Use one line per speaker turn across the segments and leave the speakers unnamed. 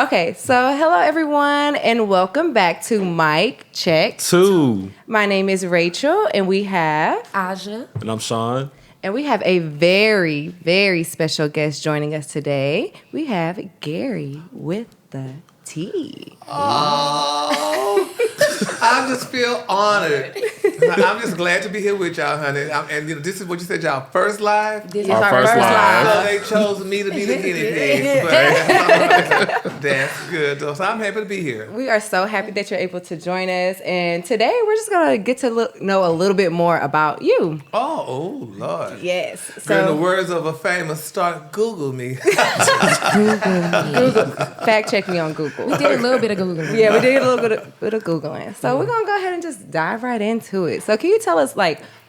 Okay, so hello everyone and welcome back to Mic Check
2.
My name is Rachel and we have
Ajai.
And I'm Sean.
and we have a very, very special guest joining us today. We have Gary with the T.
Oh, I just feel honored. I'm just glad to be here with y'all, honey. And this is what you said, y'all first live.
This is
Our
our
first
first
live.
So
live.
they chose me to be the guinea pig. But that's good, though. So I'm happy to be here.
We are so happy that you're able to join us. And today we're just going to get to know a little bit more about you.
Oh, Lord.
Yes.
So, in the
So
words of a famous star, Google me.
fact check me on Google.
We did a little bit of Googling.
Yeah, we did a little bit of Googling. So we're going to go ahead and just dive right into it. So can you tell us,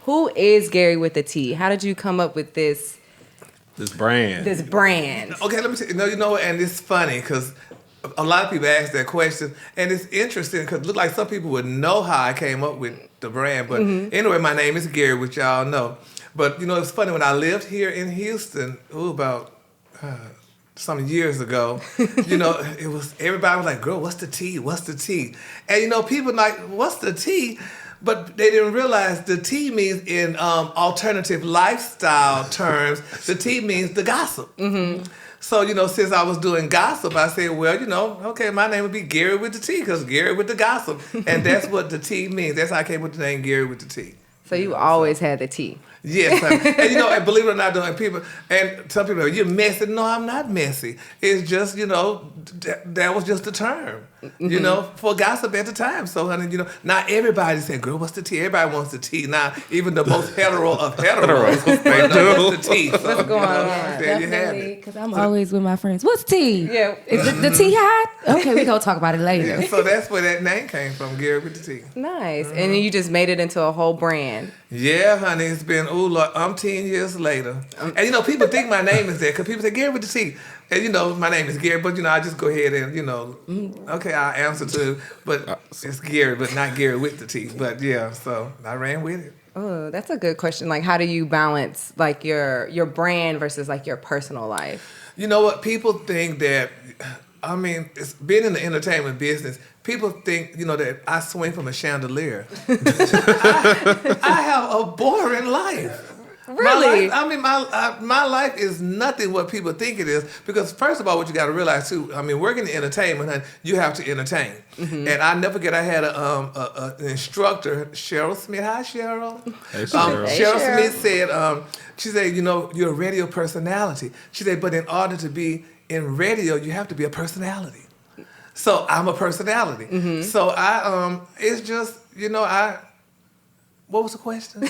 who is Gary with the T? How did you come up with this
Brand.
brand?
Okay, let me see. No, you know what? And it's funny because a lot of people ask that question, and it's interesting because it look like some people would know how I came up with the brand. But anyway, my name is Gary, which y'all know. But it's funny when I lived here in Houston, about some years ago. It was everybody was like, "Girl, what's the T? What's the T?" And people like, "What's the T?" But they didn't realize the T means in alternative lifestyle terms, the T means the gossip. Mm-hmm. So, since I was doing gossip, I said, well, okay, my name would be Gary with the T because Gary with the gossip. And that's what the T means. That's how I came with the name Gary with the T.
So you always had the T.
Yes, and and believe it or not, some people are, you're messy. No, I'm not messy. It's just, that was just the term, for gossip at the time. So, honey, not everybody said, girl, what's the T? Everybody wants the T. Now, even the most hetero of heteros, they know what's the T. So,
What's going on?
there you have
Definitely,
it.
because I'm always with my friends. What's tea?
Yeah.
Is the tea hot? Okay, we gonna talk about it later.
Yeah, so that's where that name came from, Gary with the T.
Nice. And then you just made it into a whole brand.
Yeah, honey, it's been, Lord, 10 years later. And, people think my name is there because people say, Gary with the T. And, my name is Gary, but, I just go ahead and, okay, I'll answer to, but it's Gary, but not Gary with the T. But, yeah, so I ran with it.
Oh, that's a good question. How do you balance, your brand versus, your personal life?
You know what? People think that, it's been in the entertainment business. People think, that I swing from a chandelier. I have a boring life.
Really?
My life is nothing what people think it is. Because first of all, what you got to realize too, working in entertainment, honey, you have to entertain. Mm-hmm. And I never forget, I had an instructor, Cheryl Smith. Hi, Cheryl.
Hey, Cheryl.
Cheryl Smith said, she said, you're a radio personality. She said, but in order to be in radio, you have to be a personality. So I'm a personality. Mm-hmm. So it's just, what was the question?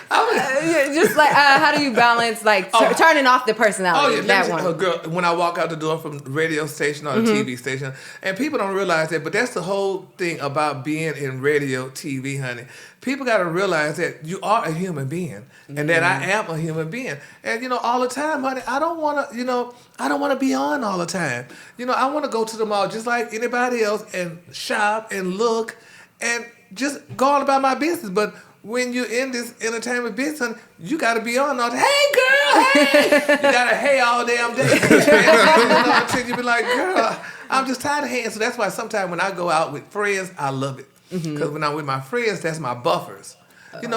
How do you balance turning off the personality? That one.
Girl, when I walk out the door from the radio station or the TV station, and people don't realize that, but that's the whole thing about being in radio, TV, honey. People got to realize that you are a human being, and that I am a human being. And all the time, honey, I don't want to be on all the time. I want to go to the mall just like anybody else and shop and look and just go on about my business. But when you're in this entertainment business, honey, you got to be on all the, hey, girl, hey. You got to hey all damn day. Until you be like, girl, I'm just tired of haying. So that's why sometimes when I go out with friends, I love it. Because when I'm with my friends, that's my buffers.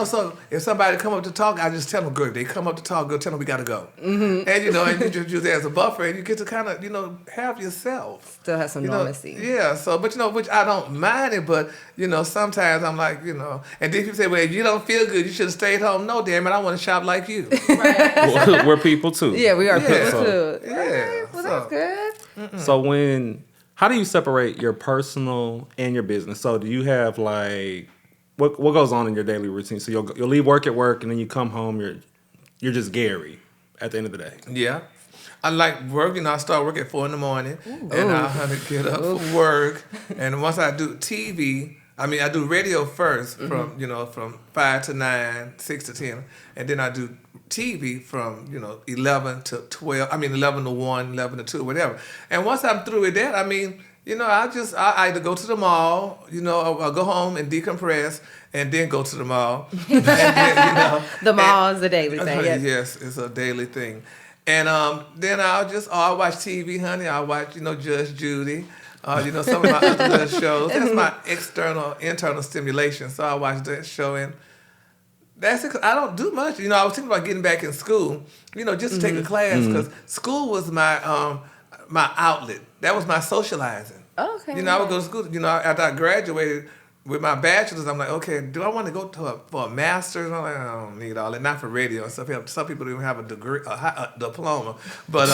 So if somebody come up to talk, I just tell them, girl, if they come up to talk, girl, tell them we got to go. Mm-hmm. And, and you just use it as a buffer, and you get to kind of, have yourself.
Still have some normalcy.
Yeah, so, but, which I don't mind it, but, sometimes I'm like, and then people say, well, if you don't feel good, you should have stayed home. No, damn it, I want to shop like you.
Right.
We're people, too.
Yeah, we are people,
too.
Yeah.
Okay,
well, that's good.
Mm-mm. So how do you separate your personal and your business? So do you have what goes on in your daily routine? So you'll leave work at work and then you come home, you're just Gary at the end of the day.
Yeah. I like work, I start work at 4 a.m. and I'll have to get up for work. And once I do TV, I do radio first from 5 to 9, 6 to 10. And then I do TV from, 11 to 12. 11 to 1, 11 to 2, whatever. And once I'm through with that, I either go to the mall, I'll go home and decompress and then go to the mall. And then,
the mall is a daily thing.
Yes, it's a daily thing. And then I'll watch TV, honey. I'll watch, Judge Judy. Some of my other little shows. That's my internal stimulation. So I watch that show, and that's it. 'Cause I don't do much. I was thinking about getting back in school, just to take a class, because school was my my outlet. That was my socializing.
Okay.
I would go to school. After I graduated with my bachelor's, I'm like, okay, do I want to go for a master's? And I'm like, I don't need all that. Not for radio and stuff. Some people don't even have a degree, a diploma, but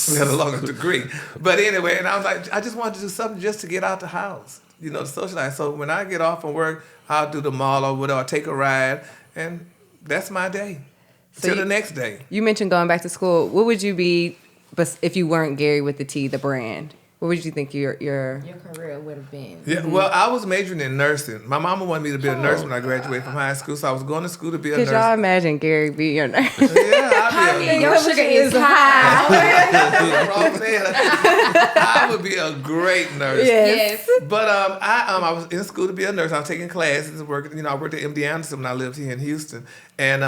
we had a longer degree. But anyway, and I was like, I just wanted to do something just to get out the house, to socialize. So when I get off from work, I'll do the mall or whatever, take a ride, and that's my day. Till the next day.
You mentioned going back to school. What would you be, but if you weren't Gary with the T, the brand? What would you think your
career would have been?
Yeah, well, I was majoring in nursing. My mama wanted me to be a nurse when I graduated from high school, so I was going to school to be a nurse.
Could y'all imagine Gary being your nurse?
Yeah, I'd be
Your sugar is high.
I would be a great nurse.
Yes.
But I was in school to be a nurse. I was taking classes and working. I worked at MD Anderson when I lived here in Houston, and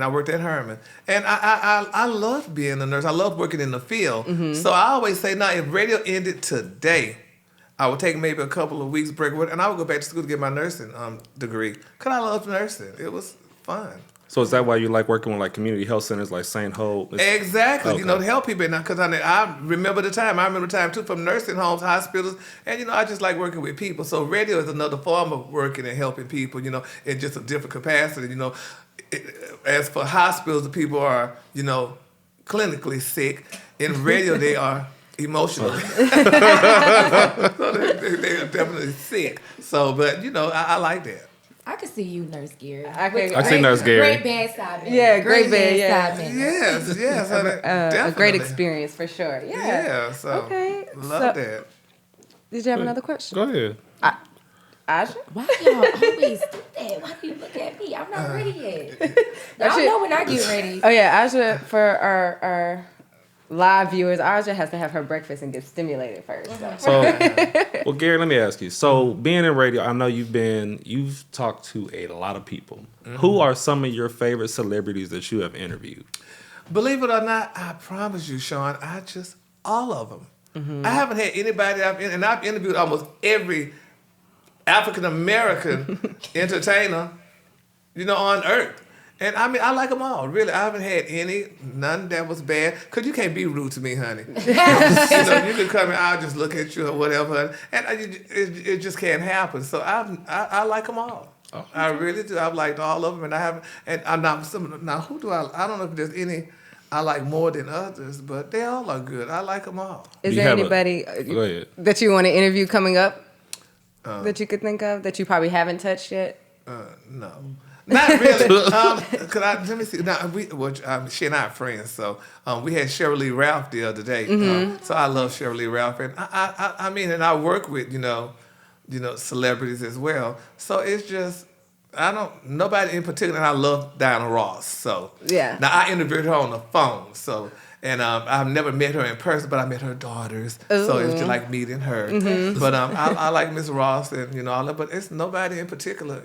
I worked at Herman. And I loved being a nurse. I loved working in the field. Mm-hmm. So I always say, now, if radio ended today, I would take maybe a couple of weeks break, and I would go back to school to get my nursing degree. Because I loved nursing. It was fun.
So is that why you like working with like community health centers like St. Hope?
Exactly.
Okay.
To help people. Because I remember the time. I remember the time, too, from nursing homes, hospitals. And, I just like working with people. So radio is another form of working and helping people, in just a different capacity, As for hospitals, the people are, clinically sick. In radio, they are emotionally. So they are definitely sick. So, but, I like that.
I could see you, Nurse Gary.
I see Nurse Gary.
Great bedside manner.
Yeah, great
bedside
bed,
manner.
Yes.
A great experience for sure. Yeah.
Yeah, so
Okay.
love that.
Did you have another question?
Go ahead.
Ajai?
Why y'all always do that? Why do you look at me? I'm not ready yet. Y'all know when I get ready.
Oh yeah, Ajai, for our live viewers, Ajai has to have her breakfast and get stimulated first.
So, well, Gary, let me ask you. So, being in radio, I know you've talked to a lot of people. Mm-hmm. Who are some of your favorite celebrities that you have interviewed?
Believe it or not, I promise you, Sean, all of them. Mm-hmm. I haven't had anybody and I've interviewed almost every African American entertainer, on earth. And I like them all. Really, I haven't had none that was bad. Because you can't be rude to me, honey. You can come and I'll just look at you or whatever. And it just can't happen. So I like them all. Oh. I really do. I've liked all of them. And I haven't. And I'm not now who do I don't know if there's any I like more than others, but they all are good. I like them all.
Is there anybody that you want to interview coming up that you could think of that you probably haven't touched yet?
No. Not really. Let me see. Now, she and I are friends, so we had Cheryl Lee Ralph the other day. Mm-hmm. So I love Cheryl Lee Ralph, and and I work with celebrities as well. So it's just nobody in particular. And I love Diana Ross. So
yeah.
Now I interviewed her on the phone. So. And I've never met her in person, but I met her daughters. Ooh. So it's just like meeting her. Mm-hmm. But I like Miss Ross and all that. But it's nobody in particular,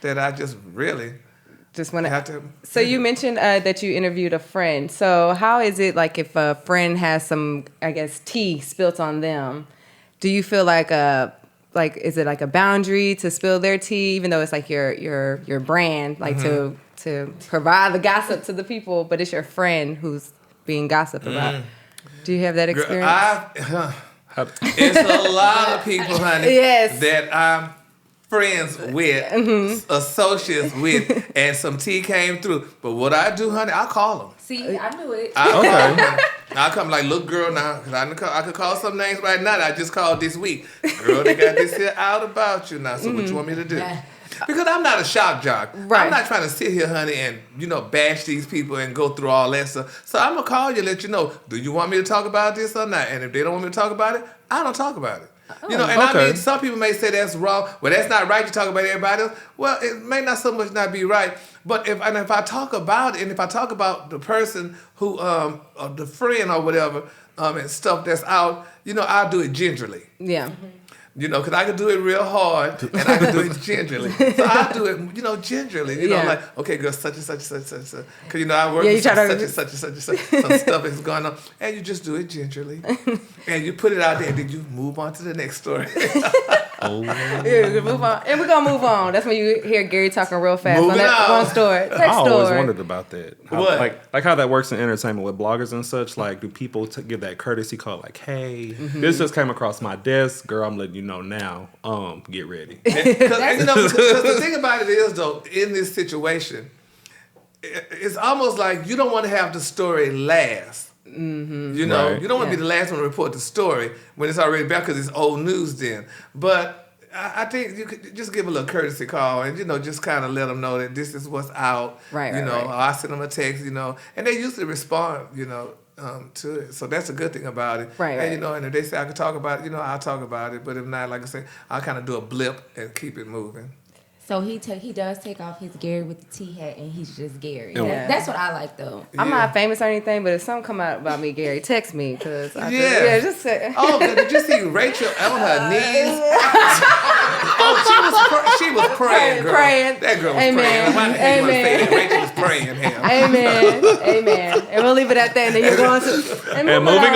that I just really
just want
have to.
So you mentioned that you interviewed a friend. So how is it like if a friend has some, I guess, tea spilt on them? Do you feel like is it like a boundary to spill their tea, even though it's like your brand, like mm-hmm. to provide the gossip to the people, but it's your friend who's being gossiped about? Do you have that experience?
It's a lot of people, honey,
yes.
that I'm friends with, mm-hmm. associates with, and some tea came through. But what I do, honey, I call them.
See, I knew it.
I come like, look, girl, now, cause I could call some names right now that I just called this week. Girl, they got this here out about you now, so mm-hmm. what you want me to do? Because I'm not a shock jock. Right. I'm not trying to sit here, honey, and, bash these people and go through all that stuff. So I'm going to call you and let you know, do you want me to talk about this or not? And if they don't want me to talk about it, I don't talk about it. I mean, some people may say that's wrong. Well, that's not right. You talk about everybody else. Well, it may not so much not be right. But if I talk about it, and if I talk about the person who, or the friend or whatever, and stuff that's out, I'll do it gingerly.
Yeah.
Mm-hmm. because I can do it real hard and I can do it gingerly. So I do it, gingerly. Like, okay, girl, such and such and such and such. Because, I work with such and such and such and such. Some stuff is going on. And you just do it gingerly. And you put it out there and then you move on to the next story.
Yeah, move on. And we're going to move on. That's when you hear Gary talking real fast on that one story.
I always
story.
wondered about that.
What?
Like how that works in entertainment with bloggers and such. Like, do people give that courtesy call? Like, hey, this just came across my desk. Girl, I'm letting you know now. Get ready.
Because the thing about it is, though, in this situation, it's almost like you don't want to have the story last.
Right.
You don't want to be the last one to report the story when it's already back because it's old news then. But I think you could just give a little courtesy call and, just kind of let them know that this is what's out.
Right.
Or I send them a text, and they usually respond, to it. So that's a good thing about it.
Right.
And, and if they say I can talk about it, I'll talk about it. But if not, like I say, I'll kind of do a blip and keep it moving.
So he does take off his Gary with the T hat and he's just Gary.
Yeah.
That's what I like though.
I'm not famous or anything, but if something come out about me, Gary, text me because just say.
Oh, did you see Rachel on her knees? She was praying, girl.
Praying.
That girl was
Amen.
praying. Why the heck you want to say that? Rachel was praying. Him.
Amen. And we'll leave it at that. And then you're going to
And moving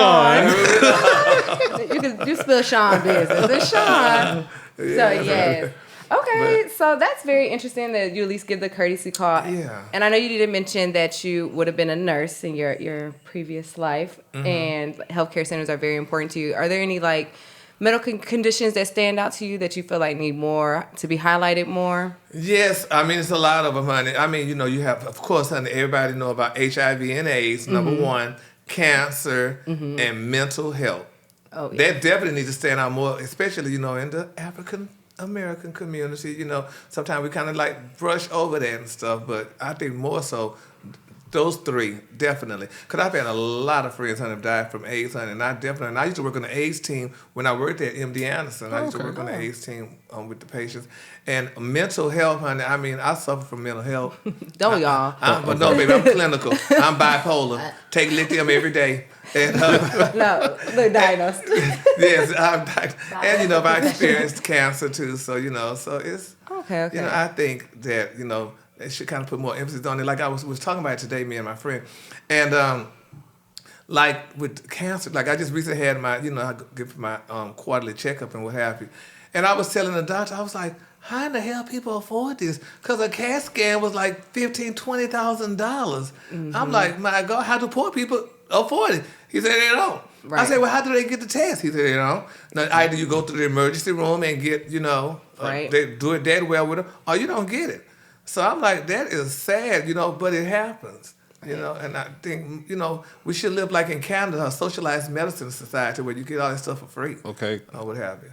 on.
You spill Sean business. It's Sean. So yes. Okay, so that's very interesting that you at least give the courtesy call.
Yeah.
And I know you did mention that you would have been a nurse in your previous life, and healthcare centers are very important to you. Are there any medical conditions that stand out to you that you feel like need more to be highlighted more?
Yes, I mean it's a lot of them, honey. I mean, you have, of course, honey. Everybody know about HIV and AIDS. Number one, cancer and mental health.
Oh, yeah.
That definitely needs to stand out more, especially in the African American community. Sometimes we kind of brush over that and stuff, but I think more so those three, definitely. Because I've had a lot of friends, honey, have died from AIDS, honey, and I used to work on the AIDS team when I worked at MD Anderson. I used to work on the AIDS team with the patients. And mental health, honey, I mean, I suffer from mental health.
Don't y'all?
But no, baby, I'm clinical. I'm bipolar. Take lithium every day. And,
No, look diagnosed.
yes, I'm diagnosed. And, I experienced cancer too, so, so it's,
Okay.
I think that, they should kind of put more emphasis on it. Like I was talking about it today, me and my friend. And, with cancer, I just recently had my, I give my quarterly checkup and what have you. And I was telling the doctor, I was like, how in the hell people afford this? Because a CAT scan was like $15,000, $20,000. I'm like, my God, how do poor people afford it? He said they don't.
Right.
I said, well, how do they get the test? He said they don't. Now, either you go to the emergency room and get,
Right.
they do it that well with them, or you don't get it. So I'm like, that is sad, but it happens. And I think, we should live like in Canada, a socialized medicine society where you get all that stuff for free.
Okay.
Or what have you.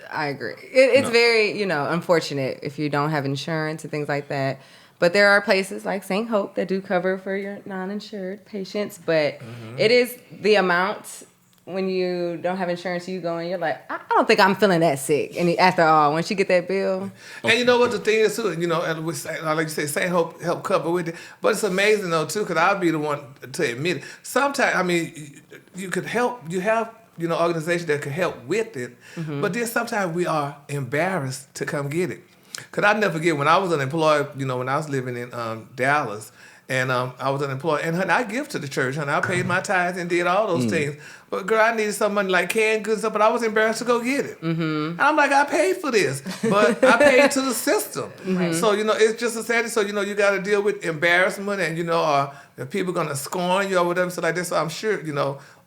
I agree. It's very, unfortunate if you don't have insurance and things like that. But there are places like St. Hope that do cover for your non-insured patients. But it is the amount when you don't have insurance, you go and you're like, I don't think I'm feeling that sick. And after all, once you get that bill.
And you know what the thing is too, and we say, like you say, St. Hope help cover with it. But it's amazing though too, because I'll be the one to admit it. Sometimes, I mean, you could help, you have, organizations that could help with it. But then sometimes we are embarrassed to come get it. Because I never forget when I was unemployed, when I was living in Dallas, and I was unemployed, and honey, I give to the church, honey, I paid my tithes and did all those things. But girl, I needed some money like canned goods stuff, but I was embarrassed to go get it. And I'm like, I paid for this, but I paid to the system. So it's just a sad. So you got to deal with embarrassment, and or people gonna scorn you or whatever. So like this, so I'm sure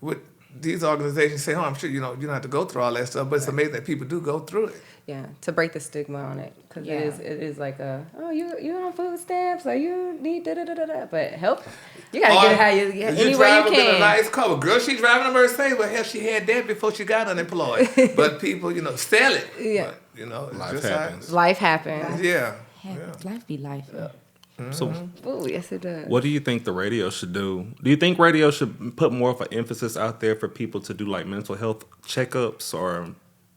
with these organizations say, I'm sure you don't have to go through all that stuff, but it's amazing that people do go through it.
Yeah, to break the stigma on it, because it is like you on food stamps or you need da-da-da-da-da, but help, you gotta get it how you any way you can.
A nice car. Well, girl, she driving a Mercedes, but hell, she had that before she got unemployed. But people, sell it.
Yeah.
But,
Life happens.
Life happens.
Yeah.
Life be life.
So,
Oh, yes, it does.
what do you think the radio should do? Do you think radio should put more of an emphasis out there for people to do mental health checkups, or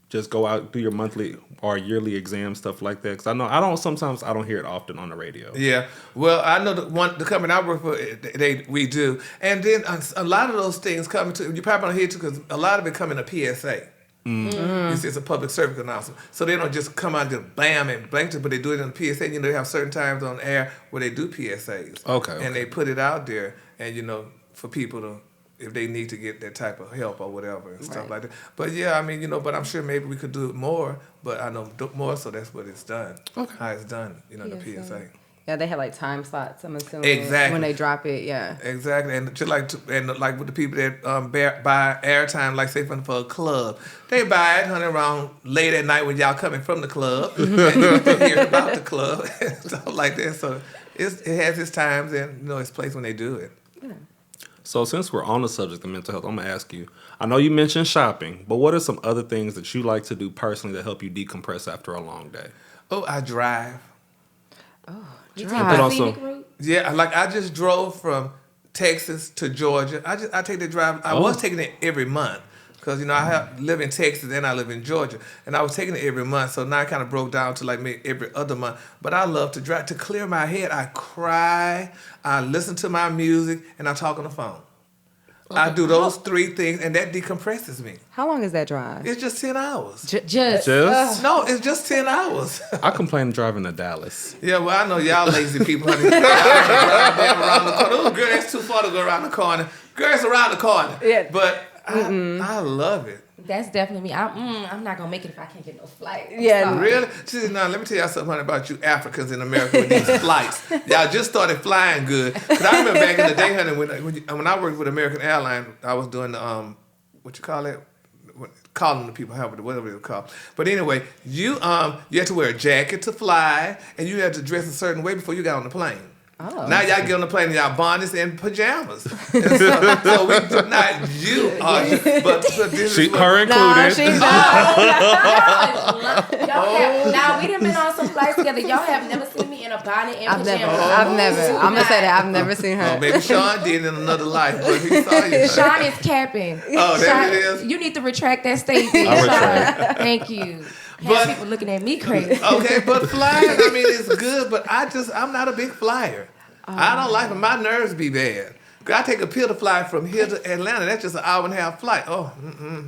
just go out, do your monthly or yearly exam, stuff like that? Because sometimes I don't hear it often on the radio.
Yeah. Well, I know the company I work for, we do. And then a lot of those things come to, you probably don't hear it too, because a lot of it come in a PSA. It's a public service announcement. So they don't just come out and just bam and blank it, but they do it in the PSA. They have certain times on air where they do PSAs.
Okay.
And they put it out there, and for people to, if they need to get that type of help or whatever and stuff like that. But yeah, but I'm sure maybe we could do it more. But I know more, so that's what it's done.
Okay.
How it's done, the PSA.
Yeah, they have like time slots. I'm assuming
Exactly.
when they drop it. Yeah,
exactly. And just like with the people that buy airtime, like say for a club, they buy it, honey, around late at night when y'all coming from the club and you can hear about the club and stuff like that. So it has its times and its place when they do it.
Yeah.
So since we're on the subject of mental health, I'm gonna ask you. I know you mentioned shopping, but what are some other things that you like to do personally that help you decompress after a long day?
Oh, I drive.
You take
Drive.
the
Also-
scenic route?
Yeah, like I just drove from Texas to Georgia. I take the drive. I was taking it every month because I live in Texas and I live in Georgia, and I was taking it every month. So now I kind of broke down to like maybe every other month. But I love to drive to clear my head. I cry. I listen to my music, and I talk on the phone. I do those three things, and that decompresses me.
How long is that drive?
It's just 10 hours.
Just.
No, it's just 10 hours.
I complain driving to Dallas.
Yeah, well, I know y'all lazy people, honey. Y'all drive damn around the corner. Oh, girl, that's too far to go around the corner. Girl, it's around the corner.
Yeah.
But I love it.
That's definitely me. I'm not gonna make it if I can't get no flight.
Yeah,
Sorry.
Really? See, now, let me tell y'all something honey, about you Africans in America with these flights. Y'all just started flying good. Because I remember back in the day, honey, when I worked with American Airlines, I was doing the, what you call it? Calling the people, whatever it's called. But anyway, you had to wear a jacket to fly, and you had to dress a certain way before you got on the plane.
Oh.
Now y'all get on the plane in y'all bonnets and pajamas. And so we do not you are, but this is what,
Her included.
No, she's not.
Now we done been on some flights together. Y'all have never seen me in a bonnet and
I've
pajamas.
never. I'm gonna say that I've never seen her.
maybe Sean did in another life, but he saw you.
Sean is capping.
Oh, there it is.
You need to retract that statement.
I'll
Sean.
retract.
Thank you.
But-
People looking at me crazy.
Okay, but flying, it's good, but I'm not a big flyer. I don't like it. My nerves be bad. I take a pill to fly from here to Atlanta. That's just an hour and a half flight. Oh,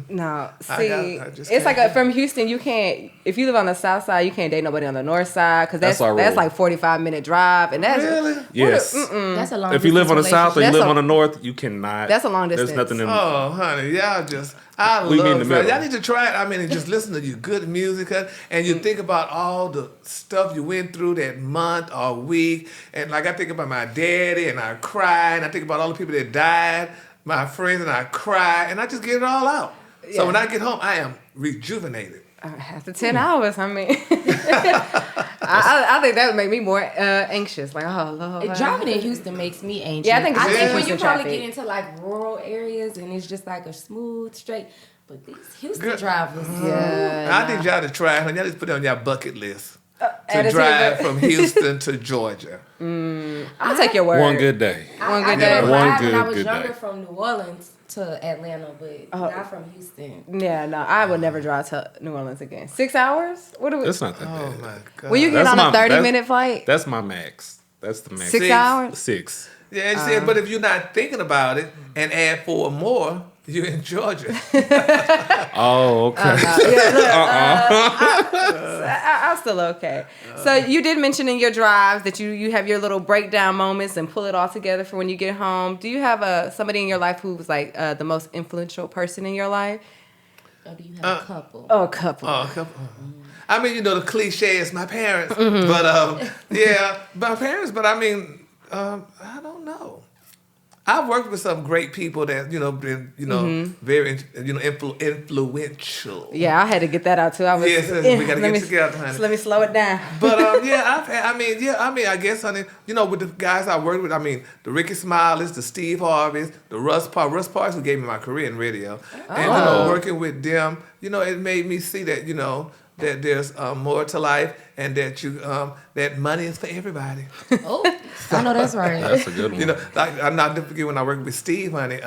No,
I
see,
just
it's
can't.
like from Houston. You can't if you live on the south side, you can't date nobody on the north side because
That's our
that's
rule.
like 45-minute drive, and that's
Really?
Yes.
That's a long
If you live on the south or you
That's
live
a-
on the north, you cannot.
That's a long
There's
distance.
nothing in.
Oh, honey, y'all just, I
We meet in
love
the
flying.
middle.
Y'all need to try it. And just listen to your good music, and you think about all the stuff you went through that month or week. And like I think about my daddy, and I cry, and I think about all the people that died, my friends, and I cry, and I just get it all out. So
Yeah.
when I get home, I am rejuvenated.
after 10 hours. I mean, I think that would make me more anxious. Like, oh Lord.
Driving in Houston makes me anxious.
Yeah, I think it's
I think when
Houston
you probably
traffic.
get into like rural areas and it's just like a smooth straight. But these Houston
Good.
drivers,
Yeah.
I need y'all to try it, honey. Y'all just put it on your bucket list
add it
to
to your
drive
bucket.
from Houston to Georgia.
I'll take your word.
One good day.
One good
I
day.
did
One
ride when I
good-
was
good
younger
day.
from New Orleans to Atlanta, but not from Houston.
Yeah, no, I would never drive to New Orleans again. 6 hours? What do we?
It's not that
Oh
bad.
my God.
Will you get
That's
on a
my-
30-minute flight?
That's my max. That's the max.
6 hours?
6.
Yeah, and said, but if you're not thinking about it and add 4 more, you're in Georgia.
Oh, okay.
I'm still okay. So you did mention in your drives that you have your little breakdown moments and pull it all together for when you get home. Do you have somebody in your life who was like the most influential person in your life?
Or do you have a couple?
Oh, a couple.
I mean, the cliche is my parents, but yeah, my parents. But I mean, I don't know. I've worked with some great people that been very influential.
Yeah, I had to get that out too. I was.
Yes, we gotta
let
get
me-
together, honey.
So let me slow it down.
But yeah, I guess, honey, with the guys I worked with, the Ricky Smileys, the Steve Harveys, the Russ Parks, who gave me my career in radio, and working with them, it made me see that that there's more to life, and that that money is for everybody.
Oh, I know that's right.
That's a good one.
Like I'm not to forget when I worked with Steve, honey.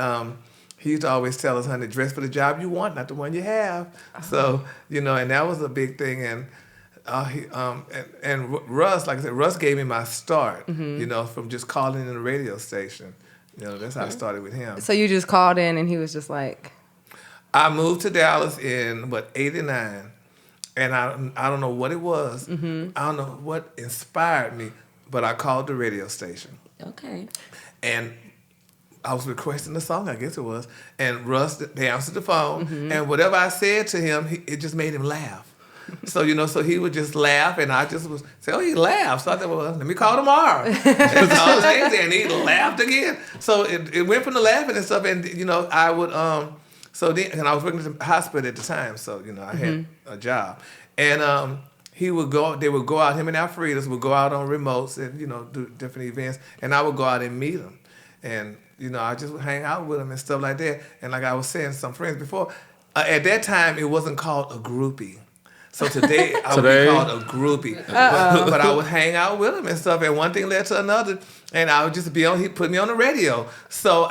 He used to always tell us, honey, dress for the job you want, not the one you have. So and that was a big thing. And and Russ, like I said, Russ gave me my start. From just calling in the radio station. That's how I started with him.
So you just called in and he was just like,
I moved to Dallas in '89, and I don't know what it was. I don't know what inspired me, but I called the radio station,
Okay.
and I was requesting the song, I guess it was, and Russ, they answered the phone, and whatever I said to him, it just made him laugh. So, so he would just laugh, and I just would say, oh, he laughs. So I said, well, let me call tomorrow. And he laughed again. So it went from the laughing and stuff, and, I would, and I was working at the hospital at the time, so, I had a job. And they would go out, him and Alfredas would go out on remotes and, do different events, and I would go out and meet him. And, I just would hang out with him and stuff like that. And like I was saying to some friends before, at that time, it wasn't called a groupie. So today, I would be called a groupie. But I would hang out with him and stuff, and one thing led to another. And I would just he put me on the radio. So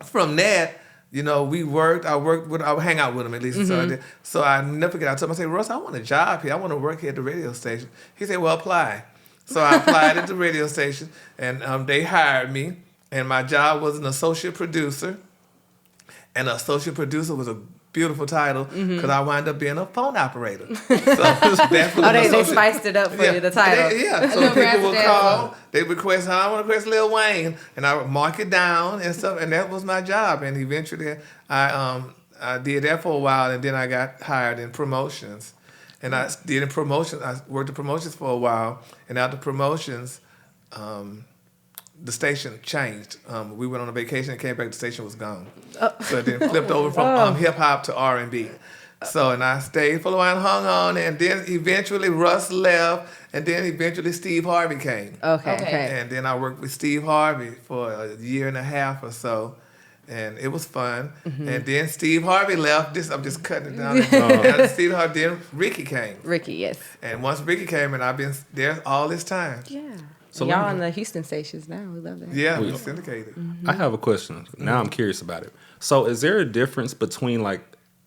from that, I would hang out with him at least. So I did. So I never forget, I told him, I said, Russ, I want a job here. I want to work here at the radio station. He said, well, apply. So I applied at the radio station, and they hired me. And my job was an associate producer. And an associate producer was a beautiful title because I wound up being a phone operator. So that's what
they spiced it up for you, the title.
So people would call, they request, I want to request Lil Wayne, and I would mark it down and stuff, and that was my job. And eventually I did that for a while, and then I got hired in promotions. And I did in promotions, I worked in promotions for a while, and after promotions, the station changed. We went on a vacation and came back, the station was gone. So then flipped over from hip-hop to R&B. So, and I stayed for a while and hung on, and then eventually Russ left, and then eventually Steve Harvey came.
Okay.
And then I worked with Steve Harvey for a year and a half or so, and it was fun. And then Steve Harvey left. I'm just cutting it down. And Steve Harvey, then Ricky came.
Ricky, yes.
And once Ricky came, and I've been there all this time.
Yeah.
So
y'all on the Houston stations now. We love that.
Yeah, we syndicated.
I have a question. Now I'm curious about it. So is there a difference between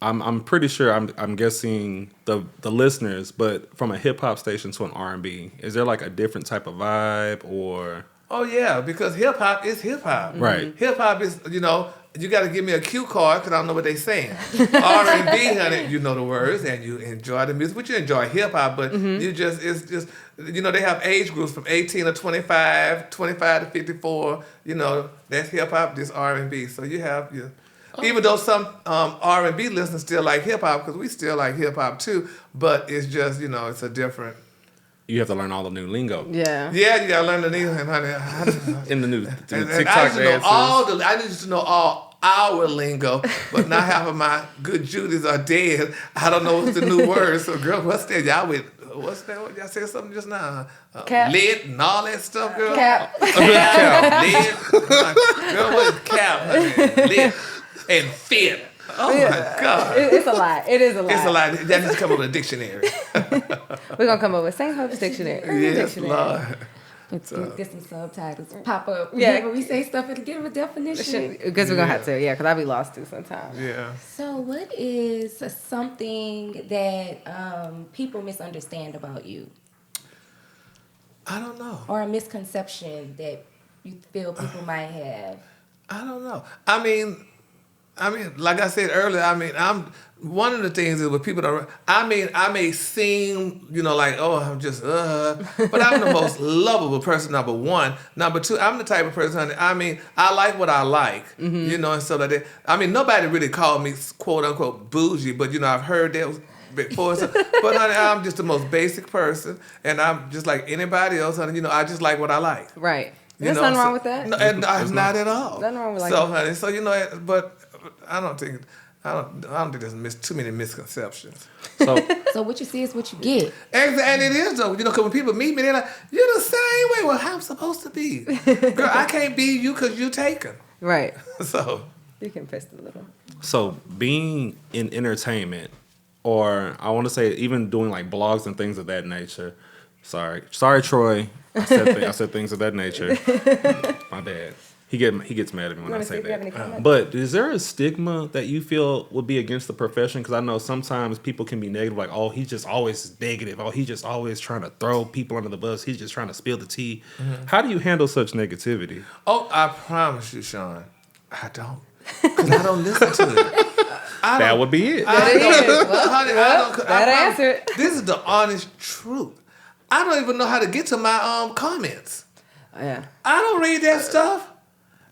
I'm pretty sure I'm guessing the listeners, but from a hip hop station to an R&B, is there a different type of vibe or?
Oh yeah, because hip hop is hip hop.
Right.
Hip hop is you got to give me a cue card because I don't know what they saying. R&B, honey, you know the words and you enjoy the music, but you enjoy hip hop, but it's just they have age groups from 18 to 25, 25 to 54. That's hip hop, this R&B. So you have even though some R&B listeners still like hip hop because we still like hip hop too, but it's just it's a different.
You have to learn all the new lingo.
Yeah.
Yeah, you gotta learn the new and honey.
In the new
And
TikTok
I used to know
dances.
I used to know all our lingo, but now half of my good Judys are dead. I don't know what's the new words. So, girl, what's that? What's that? Y'all said something just now.
Cap.
Lid and all that stuff, girl.
Cap.
Lid. Girl, what is cap? Honey? Lid and fit. Oh my God.
It's a lot. It is a lot.
It's a lot. That just come up with a dictionary.
We're going to come up with St. Hope's Dictionary.
Yes,
Dictionary.
Lord.
Get some subtitles pop up.
Yeah.
Whenever we say stuff, it'll give them a definition.
Because we're going to have to, because I'll be lost too sometimes.
Yeah.
So, what is something that people misunderstand about you,
I don't know.
or a misconception that you feel people might have?
I don't know. I mean, like I said earlier, I'm one of the things is what people don't. I may seem, I'm just, but I'm the most lovable person. Number one, number two, I'm the type of person. I like what I like, and so that. Nobody really called me quote unquote bougie, but I've heard that before. So, but honey, I'm just the most basic person, and I'm just like anybody else. Honey, I just like what I like.
Right. There's nothing wrong with that.
No, and not at all.
Nothing wrong with
so, honey, so but I don't think there's too many misconceptions.
So what you see is what you get.
And it is though, because when people meet me, they're like, "You're the same way." Well, how I'm supposed to be, girl? I can't be you because you taken.
Right.
So
You can fist a little.
So being in entertainment, or I want to say even doing blogs and things of that nature. Sorry, Troy. I said things of that nature. My bad. He gets mad at me when I say that. But is there a stigma that you feel would be against the profession? Because I know sometimes people can be negative, like, oh, he's just always negative. Oh, he's just always trying to throw people under the bus. He's just trying to spill the tea. Mm-hmm. How do you handle such negativity?
Oh, I promise you, Sean, I don't. Because I don't listen to it.
That would be it.
I don't,
Well,
honey,
that answer it.
This is the honest truth. I don't even know how to get to my comments.
Yeah.
I don't read that stuff.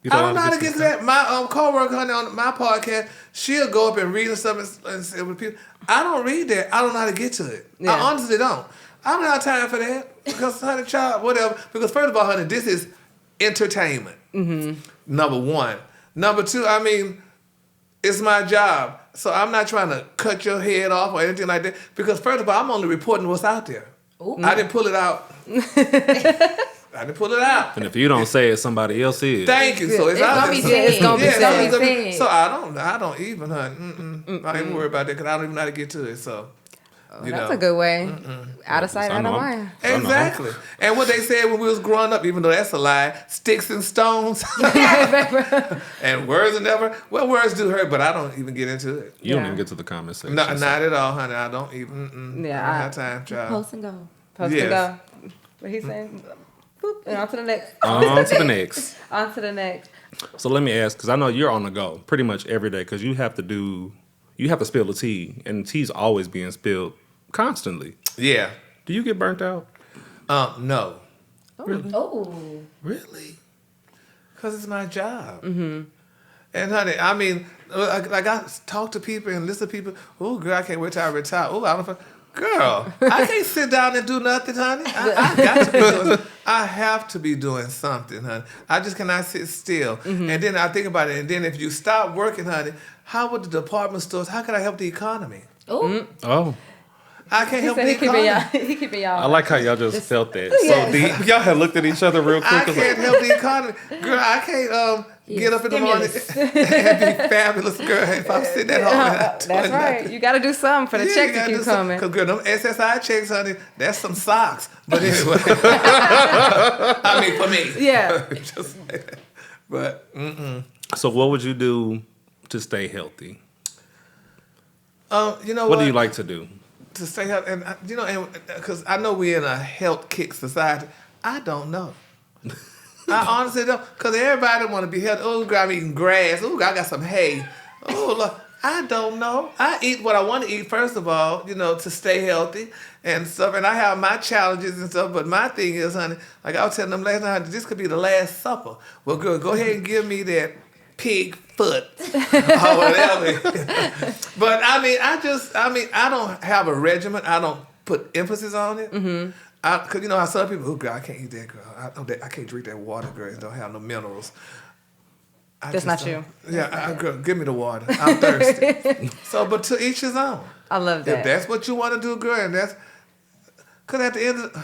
You
I don't know how to
get
get to that. My coworker, honey, on my podcast, she'll go up and read stuff and say with people. I don't read that. I don't know how to get to it.
Yeah.
I honestly don't. I don't have time for that because, honey, child, whatever. Because first of all, honey, this is entertainment. Mm-hmm. Number one. Number two, I mean, it's my job, so I'm not trying to cut your head off or anything like that. Because first of all, I'm only reporting what's out there. Ooh. I didn't pull it out. I didn't pull it out.
And if you don't say it, somebody else is.
Thank you. So it's out
gonna be
there.
said.
It's gonna be
Yeah,
said.
it's gonna be said.
So I don't even, honey. I ain't even worried about that because I don't even know how to get to it. So, you
That's
know.
a good way. Out of sight,
I
out of
know.
mind.
Exactly. And what they said when we was growing up, even though that's a lie, sticks and stones and words are never. Well, words do hurt, but I don't even get into it.
You don't
Yeah.
even get to the comment section.
No, not at all, honey. I don't even.
Yeah,
I don't have time, child.
Post and go.
Post
Yes.
and go. What he saying? Boop, and on to the next.
On to the next.
On to the next.
So let me ask, because I know you're on the go pretty much every day, because you have to spill the tea, and the tea's always being spilled constantly.
Yeah.
Do you get burnt out?
No.
Oh.
Really? Because it's my job. Mm-hmm. And honey, I mean, like I talk to people and listen to people. Oh, girl, I can't wait till I retire. Oh, I don't. Girl, I can't sit down and do nothing, honey. I got to be doing. I have to be doing something, honey. I just cannot sit still. Mm-hmm. And then I think about it. And then if you stop working, honey, how would the department stores? How can I help the economy?
Oh.
Oh.
I can't help the economy.
He keeping y'all.
I like how y'all just felt that. So deep. Y'all had looked at each other real quick.
I can't help the economy. Girl, I can't get up in the morning and be fabulous, girl, if I'm sitting at home.
That's right. You got to do something for the check to keep coming.
Because, girl, them SSI checks, honey, that's some socks. But anyway. I mean, for me.
Yeah.
Just like that. But,
So what would you do to stay healthy?
you know what?
What do you like to do?
To stay healthy, and you know, and because I know we're in a health kick society, I don't know. I honestly don't, because everybody want to be healthy. Oh, girl, I'm eating grass. Oh, I got some hay. Oh, look, I don't know. I eat what I want to eat first of all, you know, to stay healthy and stuff. And I have my challenges and stuff. But my thing is, honey, like I was telling them last night, this could be the last supper. Well, girl, go ahead and give me that pig foot or whatever. But I mean, I don't have a regimen. I don't put emphasis on it. Mm-hmm. Cause you know how some people, oh girl, I can't eat that, girl. I can't drink that water, girl. It don't have no minerals.
That's not you.
Yeah, girl, give me the water. I'm thirsty. So, but to each his own.
I love that.
If that's what you want to do, girl, and that's, cause at the end of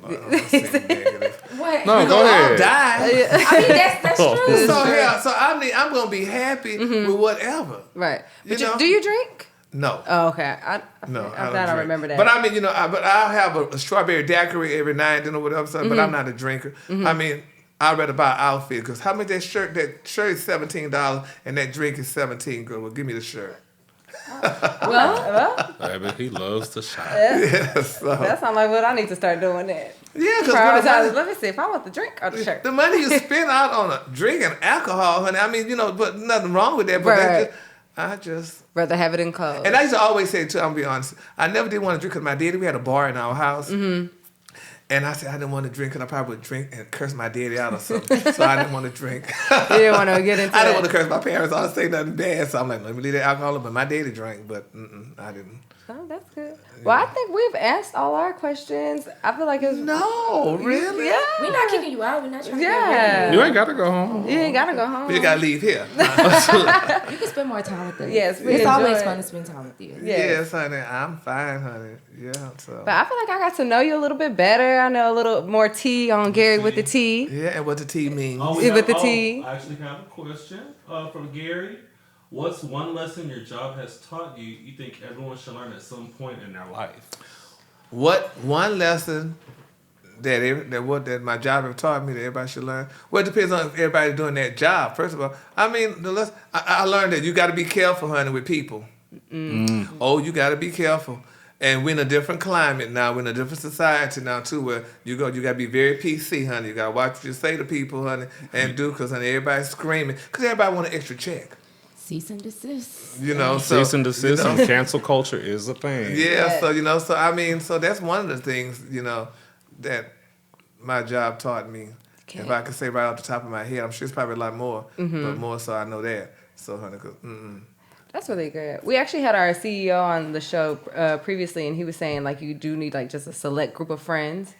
negative.
What?
No,
We
go
gonna all
ahead.
die.
I mean, that's true.
So yeah, so I'm gonna be happy with whatever.
Right. But
You know?
do you drink?
No.
Oh, okay.
No,
I'm
don't
glad I
drink.
remember that.
But I mean, you know, but I'll have a strawberry daiquiri every now and then or whatever. But I'm not a drinker. I mean, I'd rather buy an outfit because how much that shirt is $17 and that drink is $17. Girl, well, give me the shirt.
well,
Baby, he loves to shop.
Yeah, so.
that sounds like what I need to start doing. That.
Yeah,
Prioritize.
because
Let me see if I want the drink or the shirt.
the money you spend out on a drink and alcohol, honey. I mean, you know, but nothing wrong with that. But
Right.
I just.
Rather have it in clothes.
And I used to always say, too, I'm going to be honest, I never did want to drink because my daddy, we had a bar in our house. Mm-hmm. And I said I didn't want to drink because I probably would drink and curse my daddy out or something. So I didn't want to drink.
You didn't want to get into
I
it.
didn't want to curse my parents or say nothing bad. So I'm like, let me leave that alcohol. But my daddy drank, but I didn't.
Oh, that's good. Well, I think we've asked all our questions. I feel like it's
No, really?
Yeah.
We're not kicking you out. We're not trying to
Yeah.
get rid
You ain't got to go home.
You ain't gotta go home.
But you got to leave here.
of you. You can spend more time with us.
Yes, we
It's
enjoy
always
it.
fun to spend time with you.
Yes, honey. I'm fine, honey. Yeah, so.
But I feel like I got to know you a little bit better. I know a little more tea on Gary with the tea.
Yeah, and what the tea means.
Oh,
With the tea.
I actually have a question from Gary. What's one lesson your job has taught you you think everyone should learn at some point in their life?
What one lesson that my job have taught me that everybody should learn? Well, it depends on if everybody's doing that job. First of all, I mean, I learned that you got to be careful, honey, with people. Oh, you got to be careful. And we're in a different climate now. We're in a different society now too, where you got to be very PC, honey. You got to watch what you say to people, honey, and do, because honey, everybody's screaming, because everybody want an extra check.
Cease and desist.
You know, so
Cease and desist and cancel culture is a thing.
yeah. So so that's one of the things that my job taught me.
Okay.
If I could say right off the top of my head, I'm sure it's probably a lot more, but more so I know that. So, honey,
That's really good. We actually had our CEO on the show previously, and he was saying like you do need like just a select group of friends,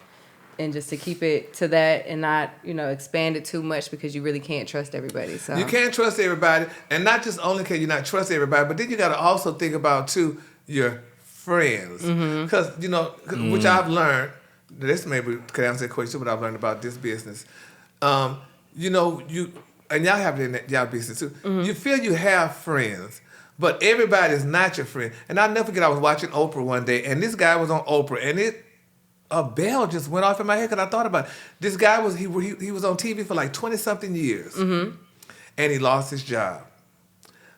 and just to keep it to that and not expand it too much because you really can't trust everybody. So
you can't trust everybody, and not just only can you not trust everybody, but then you got to also think about too your friends, because which I've learned. This maybe could answer the question, what I've learned about this business. You and y'all have it in y'all business too. You feel you have friends, but everybody is not your friend. And I'll never forget, I was watching Oprah one day, and this guy was on Oprah, and a bell just went off in my head because I thought about it. This guy was he was on TV for like 20-something years, and he lost his job.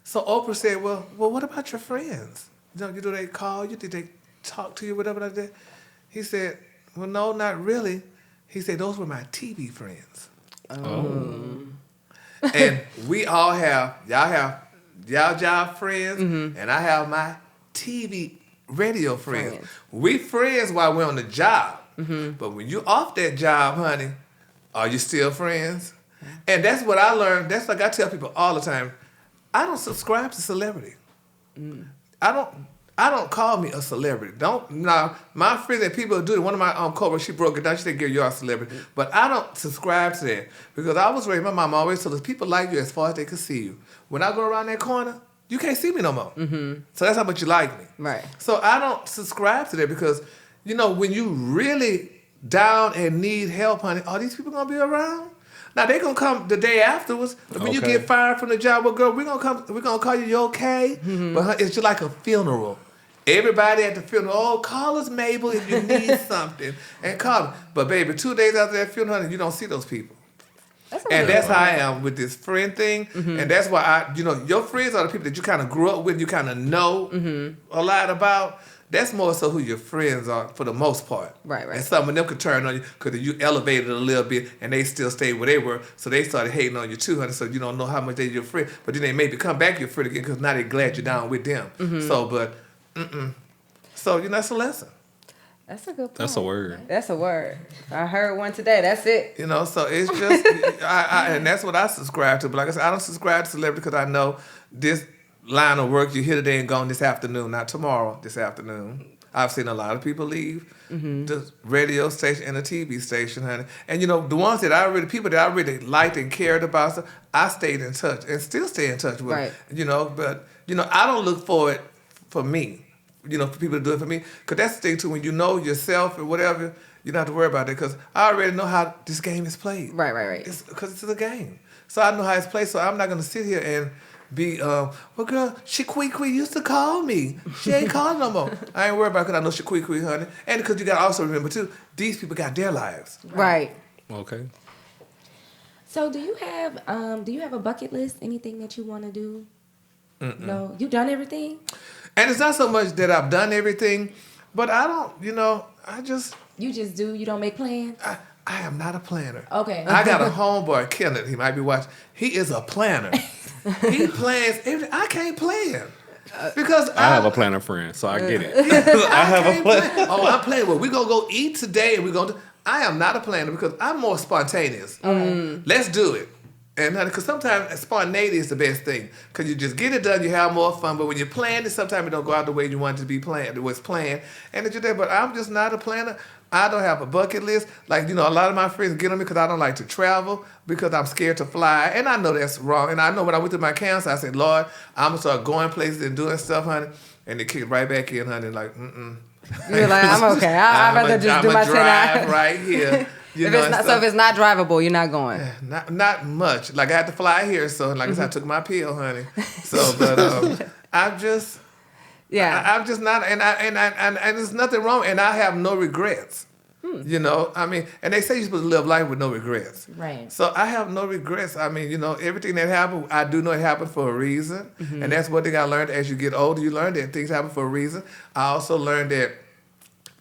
So Oprah said, "Well, what about your friends? Do they call you? Did they talk to you? Whatever like that?" He said, "Well, no, not really." He said, "Those were my TV friends."
Oh.
And we all have, y'all have y'all job friends, and I have my TV radio friends. We friends while we're on the job. But when you off that job, honey, are you still friends? And that's what I learned. That's like I tell people all the time. I don't subscribe to celebrity. I don't call me a celebrity. Now, my friends and people do it. One of my coworkers, she broke it down. She said, "Gary, you're a celebrity." But I don't subscribe to that because I was raised. My mom always told us people like you as far as they can see you. When I go around that corner, you can't see me no more. So that's how much you like me.
Right.
So I don't subscribe to that because, when you really down and need help, honey, are these people gonna be around? Now they gonna come the day afterwards. When you get fired from the job, well, girl, we're gonna call you. You okay? But it's just like a funeral. Everybody at the funeral, call us, Mabel, if you need something, and call them. But baby, 2 days after that funeral, honey, you don't see those people. That's how I am with this friend thing, and that's why your friends are the people that you kind of grew up with, you kind of know a lot about. That's more so who your friends are for the most part.
Right.
And some of them could turn on you because you elevated a little bit and they still stayed where they were. So they started hating on you too, honey. So you don't know how much they're your friend. But then they maybe come back your friend again because now they're glad you're down with them. So, that's a lesson.
That's a good point.
That's a word.
That's a word. I heard one today. That's it.
So it's just, and that's what I subscribe to. But like I said, I don't subscribe to celebrity because I know this line of work, you're here today and gone this afternoon, not tomorrow, this afternoon. I've seen a lot of people leave the radio station and the TV station, honey. And the ones that people that I really liked and cared about, so I stayed in touch and still stay in touch with.
Right.
But I don't look for it for me. For people to do it for me, because that's the thing too. When you know yourself or whatever, you don't have to worry about it. Because I already know how this game is played.
Right.
Because it's a game, so I know how it's played. So I'm not gonna sit here and be, well, girl, Shaquiqui used to call me. She ain't calling no more. I ain't worried about it because I know Shaquiqui, honey. And because you got to also remember, too, these people got their lives.
Right.
Okay.
So do you have a bucket list? Anything that you want to do? No? You done everything?
And it's not so much that I've done everything, but I don't,
You just do? You don't make plans?
I am not a planner.
Okay.
I got a homeboy, Kenneth. He might be watching. He is a planner. He plans everything. I can't plan. Because
I have a planner friend, so I get it.
I have a plan. Oh, I'm planning. Well, we're going to go eat today, and we're going to... I am not a planner because I'm more spontaneous. Let's do it. And because sometimes spontaneity is the best thing. Because you just get it done, you have more fun. But when you plan it, sometimes it don't go out the way you want it to be planned. It was planned. And it's just that, but I'm just not a planner. I don't have a bucket list. Like, a lot of my friends get on me because I don't like to travel because I'm scared to fly. And I know that's wrong. And I know when I went to my council, I said, Lord, I'm going to start going places and doing stuff, honey. And they kicked right back in, honey, like,
You're like, I'm okay. I'd rather just do my 10
hours right here.
If it's not drivable, you're not going.
Not much. Like I had to fly here, so like I said, I took my pill, honey. So, but I'm just not, and there's nothing wrong, and I have no regrets. And they say you're supposed to live life with no regrets.
Right.
So I have no regrets. Everything that happened, I do know it happened for a reason, and that's one thing I learned as you get older. You learn that things happen for a reason. I also learned that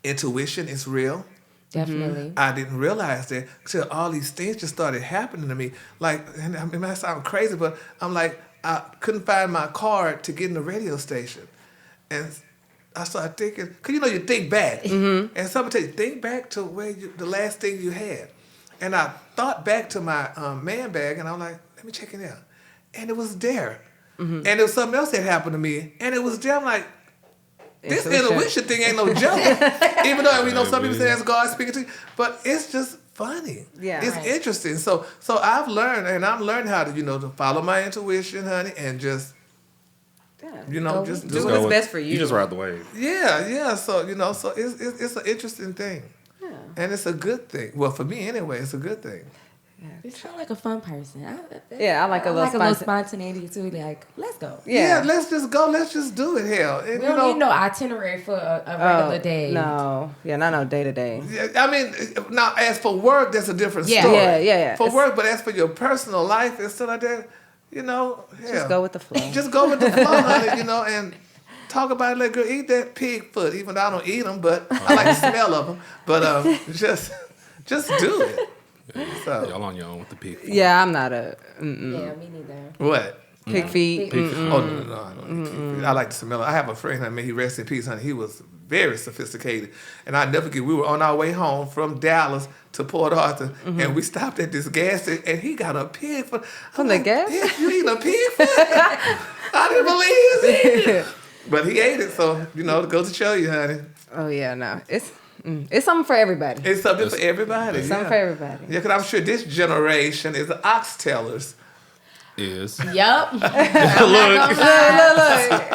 intuition is real.
Definitely.
I didn't realize that until all these things just started happening to me. Like, and it might sound crazy, but I'm like, I couldn't find my card to get in the radio station. And I started thinking, because you think back. Mm-hmm. And somebody tell you, think back to the last thing you had. And I thought back to my man bag, and I'm like, let me check it out. And it was there. Mm-hmm. And there was something else that happened to me, and it was there. I'm like, this intuition thing ain't no joke. Even though we know some people say that's God speaking to you, but it's just funny.
Yeah,
it's interesting. So I've learned, and I'm learning how to to follow my intuition, honey, and just just
do what's best for you.
You just ride the wave.
Yeah. So so it's an interesting thing. Yeah. And it's a good thing. Well, for me anyway, it's a good thing.
Yeah. You sound like a fun person.
I like a little
spontaneity too. Like, let's go.
Yeah, let's just go. Let's just do it. Hell, and,
we don't need no itinerary for a regular day.
No, not no day to day.
Yeah, I mean, now as for work, that's a different story.
Yeah.
For work, but as for your personal life and stuff like that,
just go with the flow.
Just go with the flow, honey. And talk about it. Like, girl, eat that pig foot. Even though I don't eat them, but I like the smell of them. But just do it. So.
Y'all on your own with the pig feet.
Yeah, I'm not a.
Yeah, me neither.
What?
Pig feet.
Oh, no, I don't eat pig feet. I like the smell. I have a friend, honey, he rest in peace, honey. He was very sophisticated. And I never forget, we were on our way home from Dallas to Port Arthur, and we stopped at this gas station, and he got a pig foot.
From the gas?
Yeah, you eating a pig foot? I didn't believe it. But he ate it, so, it goes to show you, honey.
Oh, yeah, no. It's something for everybody.
It's something for everybody.
It's something for everybody.
Yeah, because I'm sure this generation is the ox tellers.
Is.
Yup.
Look.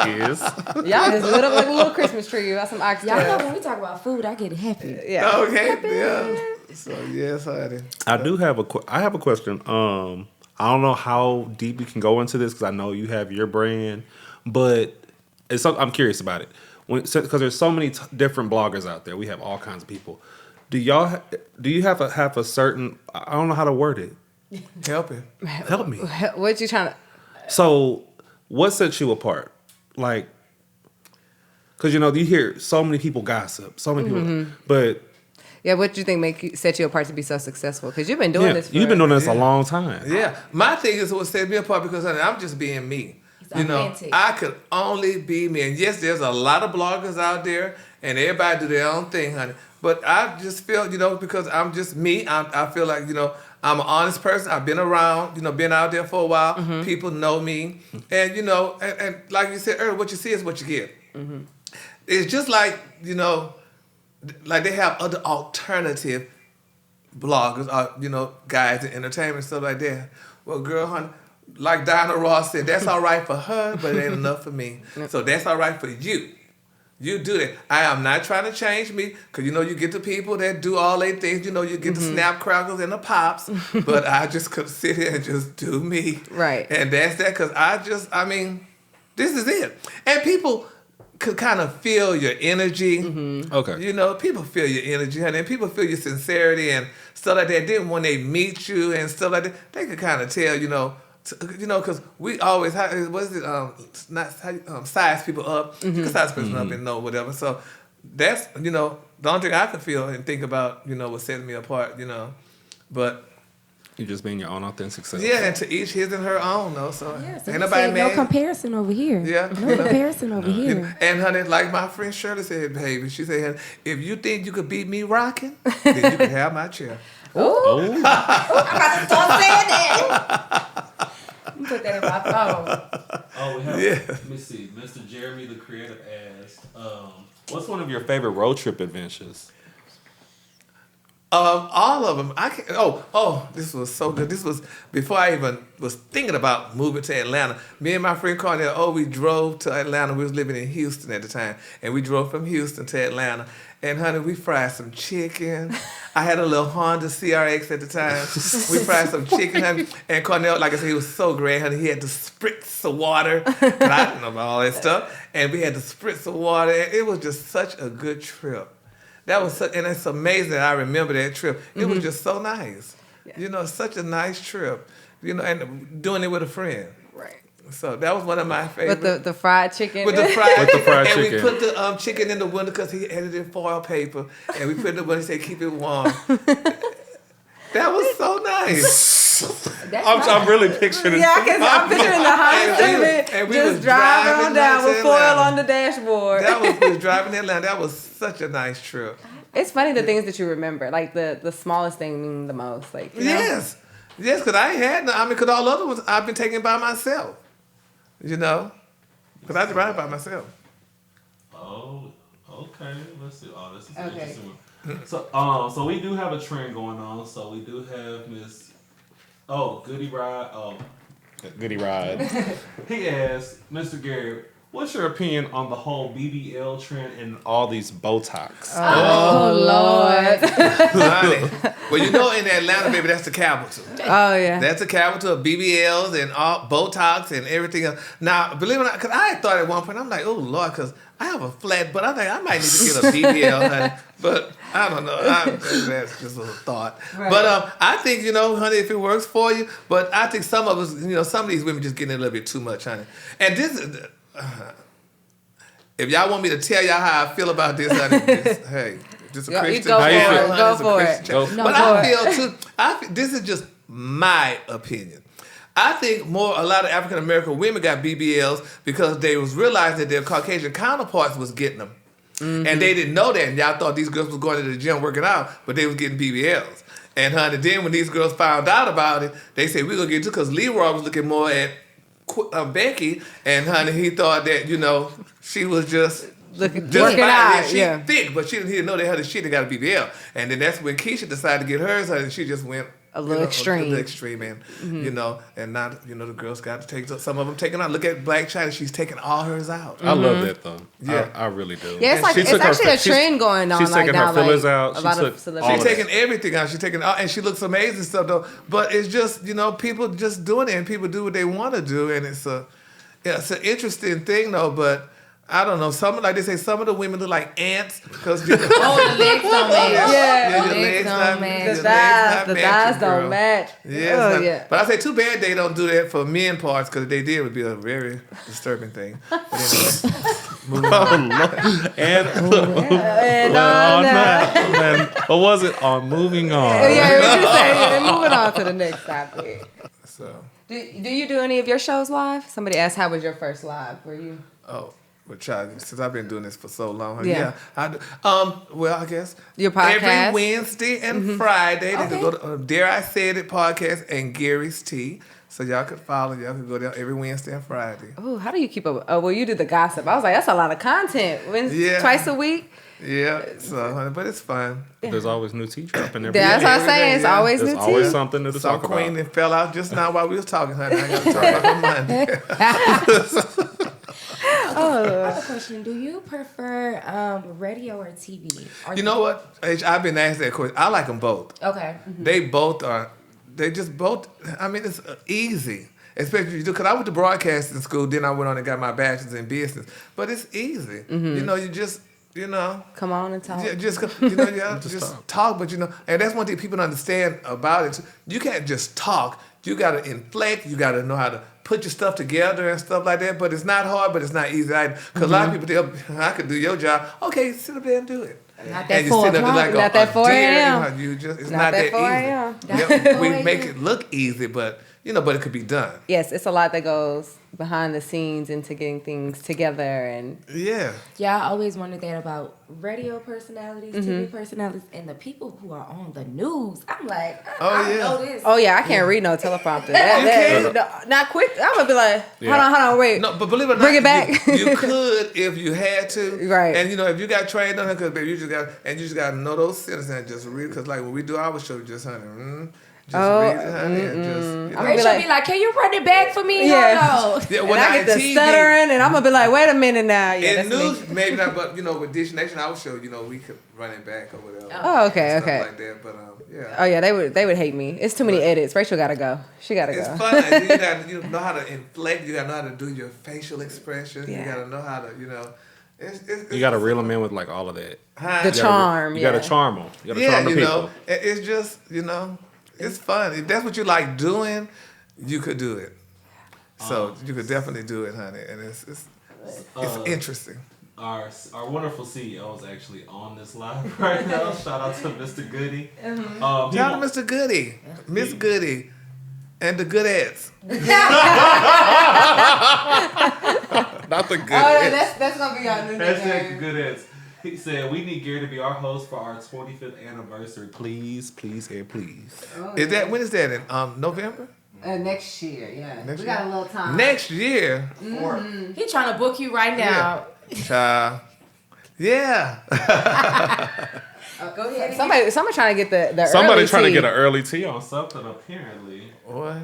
Is.
Y'all just lit up like a little Christmas tree. You got some oxtail.
Y'all know when we talk about food, I get happy.
Yeah.
Okay. Yeah. So yes, honey.
I have a question. I don't know how deep we can go into this because I know you have your brand, but I'm curious about it. Because there's so many different bloggers out there. We have all kinds of people. Do you have a certain? I don't know how to word it.
Help me.
What you trying to?
So, what sets you apart? Like, because you hear so many people gossip, so many people, but
yeah, what do you think set you apart to be so successful? Because you've been doing this.
You've been doing this a long time.
Yeah, my thing is what sets me apart because honey, I'm just being me.
Authentic.
I could only be me, and yes, there's a lot of bloggers out there, and everybody do their own thing, honey. But I just feel, because I'm just me. I feel like, I'm an honest person. I've been around, been out there for a while. Mm-hmm. People know me. And, and like you said earlier, what you see is what you get. Mm-hmm. It's just like, like they have other alternative bloggers, guys in entertainment and stuff like that. Well, girl, honey, like Diana Ross said, that's all right for her, but it ain't enough for me. So that's all right for you. You do that. I am not trying to change me, because you get the people that do all their things. You get the snap crackles and the pops, but I just could sit here and just do me.
Right.
And that's that, because this is it. And people could kind of feel your energy. Mm-hmm.
Okay.
People feel your energy, honey, and people feel your sincerity and stuff like that. Then when they meet you and stuff like that, they could kind of tell, because we always size people up. You can size person up and know whatever. So that's the only thing I can feel and think about. What setting me apart. But
you're just being your own authentic self.
Yeah, and to each his and her own, though. So
ain't nobody mad. No comparison over here.
Yeah,
no comparison over here.
And honey, like my friend Shirley said, baby, she said, if you think you could beat me rocking, then you can have my chair.
Oh. I'm about to start saying that. Put that in my phone.
Oh, we have. Let me see. Mr. Jeremy, the creative, asked, "What's one of your favorite road trip adventures?"
All of them. I can't. Oh, this was so good. This was before I even was thinking about moving to Atlanta. Me and my friend Cornell. We drove to Atlanta. We was living in Houston at the time, and we drove from Houston to Atlanta. And honey, we fried some chicken. I had a little Honda CRX at the time. We fried some chicken, honey. And Cornell, like I said, he was so great, honey. He had to spritz the water. I didn't know about all that stuff. And we had to spritz the water. And it was just such a good trip. That was and it's amazing that I remember that trip. It was just so nice. Yeah. Such a nice trip. And doing it with a friend.
Right.
So that was one of my favorites.
With the fried chicken.
With the fried chicken.
And
we put the chicken in the window because he had it in foil paper. And we put it in the window and said, keep it warm. That was so nice.
I'm really picturing.
Yeah, I'm picturing the Honda
and
Civic
we
just
was
driving
driving
on down
to
with foil
Atlanta.
on the dashboard.
We was driving to Atlanta. That was such a nice trip.
It's funny the things that you remember, like the smallest thing mean the most. Like you know?
Yes, because I ain't had no. I mean, because all the other ones I've been taking by myself. You know, because I drive by myself.
Oh, okay. Let's see. Oh, this is
Okay.
interesting one. So we do have a trend going on. So we do have Miss. Oh, Goody Ride. Oh,
Goody ride.
he asked Mr. Gary, what's your opinion on the whole BBL trend and
All these Botox.
Oh Lord.
Honey. Well, you know, in Atlanta, baby, that's the capital.
Oh yeah.
That's the capital of BBLs and all Botox and everything else. Now, believe it or not, because I had thought at one point, I'm like, oh Lord, because I have a flat butt. I'm like, I might need to get a BBL, honey. But I don't know. That's just a little thought.
Right.
But I think, you know, honey, if it works for you. But I think some of us, you know, some of these women just getting a little bit too much, honey. And this is, if y'all want me to tell y'all how I feel about this, honey, hey, just a
Go-
Christian.
go
for it.
channel,
Go
honey, it's a
for it.
Christian channel.
Go
But
for
I
it.
feel too. This is just my opinion. I think a lot of African American women got BBLs because they was realizing that their Caucasian counterparts was getting them.
Mm-hmm.
And they didn't know that. And y'all thought these girls was going to the gym working out, but they was getting BBLs. And honey, then when these girls found out about it, they said, we're going to get you, because Leroy was looking more at Becky, and honey, he thought that, you know, she was just
Working
fine.
out.
She
Yeah.
thick, but he didn't know that her shit got a BBL. And then that's when Keisha decided to get hers, and she just went
A little extreme.
A little extreme, and you know, and not, you know, the girls got to take some of them taking out. Look at Black China; she's taking all hers out.
I love that though.
Yeah.
I really do.
Yeah, it's like
She
it's
took her-
actually a
she's-
trend going on
she's
like
taking
now.
her fillers
like,
out.
A
She
lot
took
of
all
celebrities.
She's
of
taking everything out. She's taking and she looks amazing stuff though. But it's just, you know, people just doing it, and people do what they want to do, and it's an interesting thing though. But I don't know. Some, like they say, some of the women look like ants because
Oh, the legs don't match.
Yeah.
your legs not
match.
your
The
legs not
thighs
matching,
don't
girl.
match.
Yes,
Oh,
not-
yeah.
But I say too bad they don't do that for men parts, because if they did, it would be a very disturbing thing. But anyway, moving on.
And
And
well,
on
on
that.
that, and what was it? On moving on.
Yeah, what you say? Moving on to the next topic.
So,
Do you do any of your shows live? Somebody asked, how was your first live? Were you?
which since I've been doing this for so long,
Yeah.
I do. Well, I guess
Your podcast?
every Wednesday and Friday. They
Okay.
can go to Dare I Say It podcast and Gary's Tea. So y'all could follow. Y'all could go there every Wednesday and Friday.
Oh, how do you keep up? Oh, well, you do the gossip. I was like, that's a lot of content.
Yeah.
Twice a week.
Yeah. So, but it's fun.
There's always new tea dropping every
That's
day.
what I'm saying. It's
Yeah.
always
There's
new
always
tea.
something to
Some
talk
queen
about.
that fell out just now while we was talking, honey. I got to talk about her Monday.
I have a question. Do you prefer radio or TV?
You know what? I've been asked that question. I like them both.
Okay.
They both are. They just both. I mean, it's easy. Especially because I went to broadcasting school, then I went on and got my bachelor's in business. But it's easy. You know, you just, you know.
Come on and talk.
Just you know, you gotta just talk, but you know, and that's one thing people don't understand about it. You can't just talk. You gotta inflect. You gotta know how to put your stuff together and stuff like that. But it's not hard, but it's not easy either. Because a lot of people, I could do your job. Okay, sit up there and do it.
Not that
And you
4
sit up there
o'clock.
like
Not that 4 a.m.
It's
Not
not
that
that
4 a.m.
easy. Yeah, we make it look easy, but you know, but it could be done.
Yes, it's a lot that goes behind the scenes into getting things together and
Yeah.
Yeah, I always wondered that about radio personalities, TV personalities, and the people who are on the news. I'm like, I
yeah.
know this.
oh yeah, I can't read no teleprompter. Not quick. I'm gonna be like,
Yeah.
hold on, wait.
No, but believe it or not,
Bring it back.
You could if you had to,
Right.
And you know, if you got trained on it, because baby, you just got to know those sentences and just read. Because like when we do our show, just honey, read it, honey, and just. You know.
Rachel be like, can you run it back for me?
Yeah.
Hold on.
Yeah,
And
when
I get the
TV,
stuttering, and I'm gonna be like, wait a minute now. Yeah,
in
that's
news,
me.
maybe not, but you know, with Dish Nation, our show, you know, we could run it back or whatever.
Oh, okay,
Stuff
okay.
like that, but yeah.
Oh yeah, they would hate me. It's too many edits. Rachel gotta go. She gotta
It's
go.
fun. And you know how to inflect. You gotta know how to do your facial expressions.
Yeah.
You gotta know how to, you know.
You got to reel them in with like all of that.
The charm.
You
yeah.
got to charm them. You got to
Yeah,
charm the
you
people.
know, it's just, you know, it's fun. If that's what you like doing, you could do it. So you could definitely do it, honey. And it's interesting.
Our wonderful CEO is actually on this live right now. Shout out to Mr. Goody.
Shout out to Mr. Goody, Miss Goody. And the good ads. Not the good ads.
that's gonna be our new
Hashtag good ads. He said, we need Gary to be our host for our 25th anniversary.
Please, please, and please.
Is that when is that in November?
Next year, yeah.
Next
we got
year?
a little time.
Next year.
He trying to book you right now.
Child. Yeah.
Go ahead. Somebody trying to get the
Somebody
early
trying to
tea.
get an early tea on.
Something apparently.
Boy.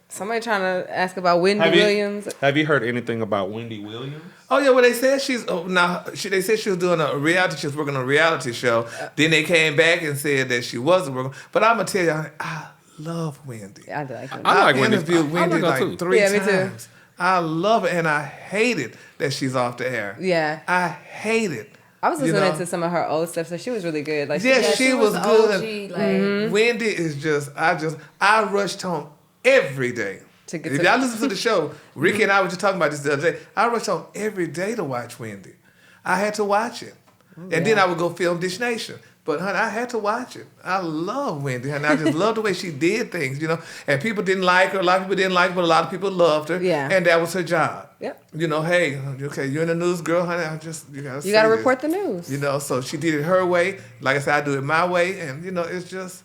Somebody trying to ask about Wendy Williams.
Have you heard anything about Wendy Williams?
Oh yeah, well they said they said she was doing a reality. She was working on a reality show. Then they came back and said that she wasn't working. But I'm gonna tell y'all, I love Wendy.
I like her.
I like
I've
Wendy.
interviewed Wendy
I like her
like
too.
3
Yeah, me
times.
too.
I love it, and I hate it that she's off the air.
Yeah.
I hate it.
I was
You
listening
know?
to some of her old stuff, so she was really good. Like,
Yeah, she was good.
OG, like,
Wendy is just, I rushed home every day.
To get
If
to-
y'all listen to the show, Ricky and I were just talking about this the other day. I rushed home every day to watch Wendy. I had to watch it. And then I would go film Dish Nation. But, honey, I had to watch it. I love Wendy, honey. I just love the way she did things, you know. And people didn't like her. A lot of people didn't like her, but a lot of people loved her.
Yeah.
And that was her job.
Yep.
You know, hey, okay, you're in the news, girl, honey. You
You
gotta
got to report the news.
You know, so she did it her way. Like I said, I do it my way. And, you know, it's just,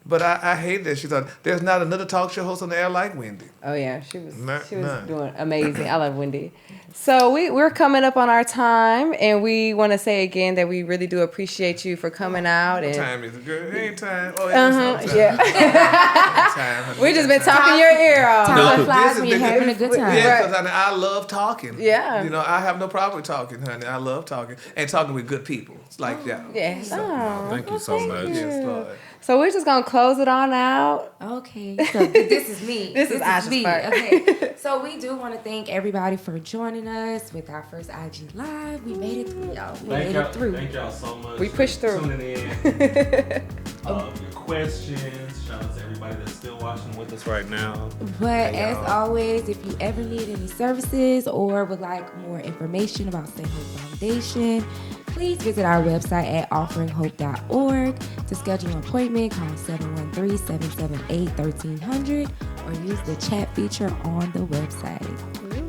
but I hate that she thought, there's not another talk show host on the air like Wendy.
Oh yeah, she was
None.
doing amazing. I love Wendy. So we're coming up on our time, and we want to say again that we really do appreciate you for coming out.
What
And
time is it, girl? Ain't time. Oh, it's time.
yeah,
Time, honey.
we just been talking your ear off.
time flies
This
when
is
you're
the-
having a good time.
Yeah, because I love talking.
Yeah.
You know, I have no problem with talking, honey. I love talking. And talking with good people. It's like y'all.
Yeah. Oh,
Thank you so much.
Yes, Lord.
so we're just gonna close it on out.
Okay, so this is me.
This is Aisha's
me.
part.
Okay, so we do want to thank everybody for joining us with our first IG Live. We made it through, y'all. We made it through.
Thank y'all so much.
We pushed through.
Tuning in. Your questions. Shout out to everybody that's still watching with us right now.
But as always, if you ever need any services or would like more information about St. Hope Foundation, please visit our website at offeringhope.org. To schedule an appointment, call 713-778-1300 or use the chat feature on the website.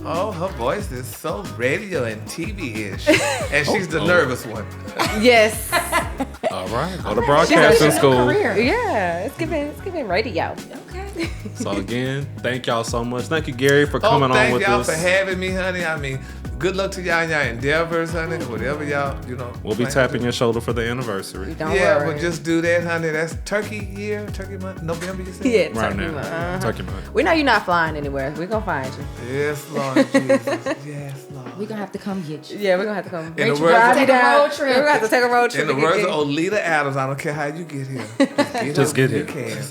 Oh, her voice is so radio and TV-ish. And she's the nervous one.
Yes.
All right. Go to broadcasting school.
Yeah. It's giving radio.
Okay.
So again, thank y'all so much. Thank you, Gary, for coming on
thank
with
y'all
us.
for having me, honey. I mean, good luck to y'all in y'all endeavors, honey. Whatever y'all, you know.
We'll be
plan to
tapping
do.
your shoulder for the anniversary.
Don't
Yeah,
worry.
but just do that, honey. That's turkey year, turkey month, November, you said?
yeah,
Right
Turkey
now.
Month. Uh-huh.
Turkey month.
We know you're not flying anywhere. We're gonna find you.
Yes, Lord Jesus. Yes, Lord.
We're going to have to come get you.
Yeah, we're gonna have to come.
In the
Rachel,
words
drive
of-
you
Take a
down.
road trip.
We're gonna have to take a road trip.
In the
to
words
get
of Olita Adams, I don't care how you get here.
Just get
You
here.
can.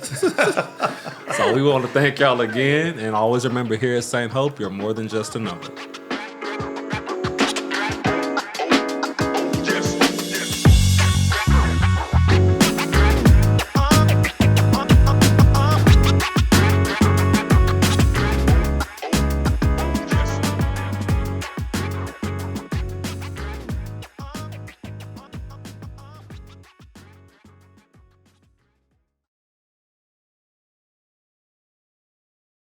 So we want to thank y'all again, and always remember, here at St. Hope, you're more than just a number.